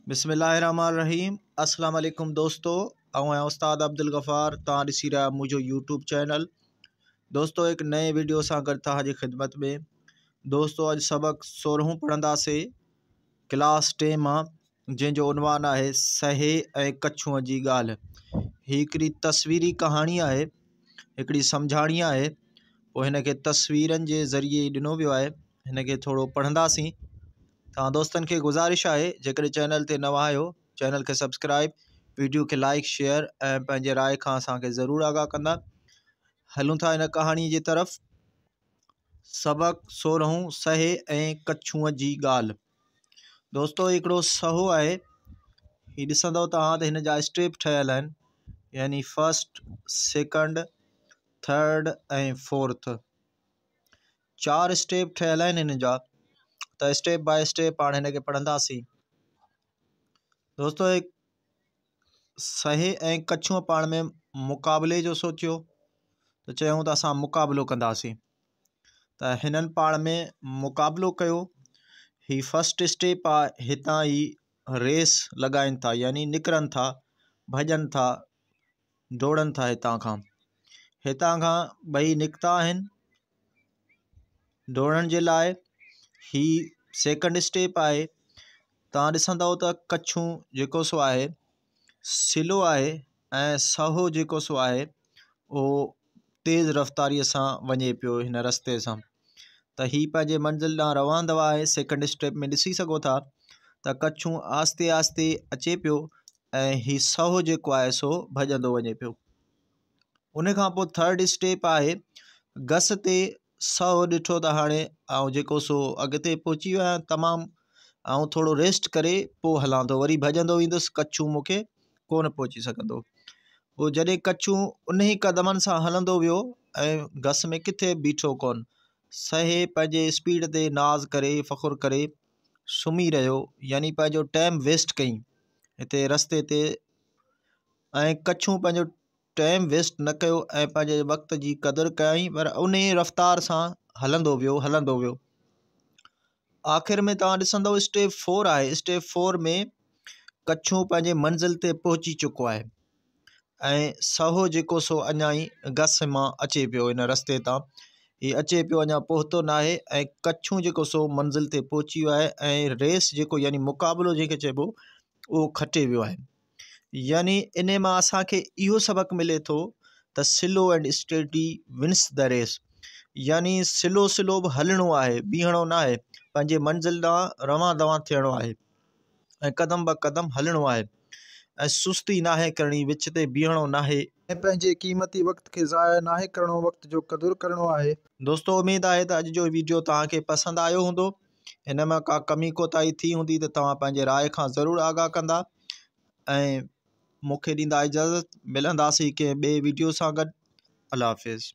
बिस्मिल्लाहिर्रहमानिर्रहीम। अस्सलाम वालेकुम दोस्तों, उस्ताद अब्दुल गफ़ार तव्हां ॾिसी रहिया मुझो यूट्यूब चैनल। दोस्तों एक नए वीडियो सां गॾु तव्हांजी ख़िदमत में। दोस्तों अॼु सबक़ 16 पढ़ंदासीं क्लास 10 मां, जंहिंजो उनवान आहे सहे ऐं कछुअ जी ॻाल्हि। ही हिकिड़ी तस्वीरी कहाणी आहे, हिकिड़ी सम्झाणी आहे। पोइ हिन खे तस्वीरनि जे ज़रिए ॾिनो वियो आहे। हिन खे थोरो पढ़ंदासीं। तव्हां दोस्तनि खे गुज़ारिश आहे जेकॾहिं चैनल ते नवां आहियो चैनल खे सब्सक्राइब, वीडियो खे लाइक शेयर ऐं पंहिंजे राय खां असांखे ज़रूरु आगाह कंदा। हलूं था हिन कहाणी जी तरफ़। सबक़ 16 सहे ऐं कछुअ जी ॻाल्हि। दोस्तों हिकिड़ो सहो आहे, ही ॾिसंदव तव्हां त हिन जा स्टेप ठहियल आहिनि, यानी फर्स्ट, सेकंड, थर्ड ऐं फोर्थ। 4 स्टेप ठहियल आहिनि हिन जा। त स्टेप बाय स्टेप पाण हिन खे पढ़ंदासीं। दोस्तों एक सहे ऐं कछुअ पाण में मुक़ाबले जो सोचियो त चयूं त असां मुक़ाबलो कंदासीं। त हिननि पाण में मुक़ाबलो कयो। ही फर्स्ट स्टेप आहे, हितां ई रेस लॻाइनि था, यानी निकिरनि था, भॼनि था, दौड़नि था। हितां खां ॿई निकिता आहिनि दौड़ण जे लाइ। ही सेकंड स्टेप आहे। तव्हां ॾिसंदव त कछुओ जेको सो आहे सिलो आहे ऐं सहो जेको सो आहे उहो तेज़ रफ़्तारीअ सां वञे पियो हिन रस्ते सां। त ही पंहिंजे मंज़िल ॾांहुं रवांदो आहे। सेकंड स्टेप में ॾिसी सघो था त कछुओ आस्ते आस्ते अचे पियो ऐं ही सहो जेको आहे सो भॼंदो वञे पियो। उन खां पोइ थर्ड स्टेप आहे, घस ते सहो ॾिठो त हाणे जेको सो अॻिते पहुची वियो आहियां तमामु, थोरो रेस्ट करे पोइ हलां थो, वरी भॼंदो ईंदुसि, कछुओ मूंखे कोन पहुची सघंदो। पोइ जॾहिं कछुओ उन ई क़दमनि सां हलंदो वियो ऐं घस में किथे बीठो कोन, सहे पंहिंजे स्पीड ते नाज़ करे फ़ख़ुरु करे सुम्ही रहियो, यानी पंहिंजो टाइम वेस्ट कई हिते रस्ते ते। ऐं कछुओ पंहिंजो टाइम वेस्ट न कयो ऐं पंहिंजे वक़्त जी क़दुरु कयईं, पर उन ई रफ़्तार सां हलंदो वियो। आख़िर में तव्हां ॾिसंदव स्टेप 4 आहे। स्टेप 4 में कछुओ पंहिंजे मंज़िल ते पहुची चुको आहे ऐं सहो जेको सो अञा ई घस मां अचे पियो, हिन रस्ते तां ही अचे पियो, अञा पहुतो न आहे। ऐं कछुओ जेको सो मंज़िल ते पहुची वियो आहे ऐं रेस जेको यानी मुक़ाबलो जंहिंखे चइबो उहो खटे वियो आहे। यानी इन मां असांखे इहो सबक़ मिले थो त slow and steady wins the race. यानी स्लो स्लो बि हलणो आहे, बीहणो न आहे, पंहिंजे मंज़िल ॾांहुं रवां दवां थियणो आहे ऐं क़दम ब क़दम हलणो आहे ऐं सुस्ती नाहे करणी, विच ते बीहणो नाहे ऐं पंहिंजे क़ीमती वक़्त खे ज़ाया नाहे करिणो, वक़्त जो क़दुरु करिणो आहे। दोस्तों उमेदु आहे त अॼु जो वीडियो तव्हांखे पसंदि आयो हूंदो। हिन में का कमी कोताही थी हूंदी त तव्हां पंहिंजे राय खां ज़रूरु आगाह कंदा ऐं मूंखे ॾींदा इजाज़त। मिलंदासीं कंहिं ॿिए वीडियो सां गॾु। अल्लाह हाफ़िज़।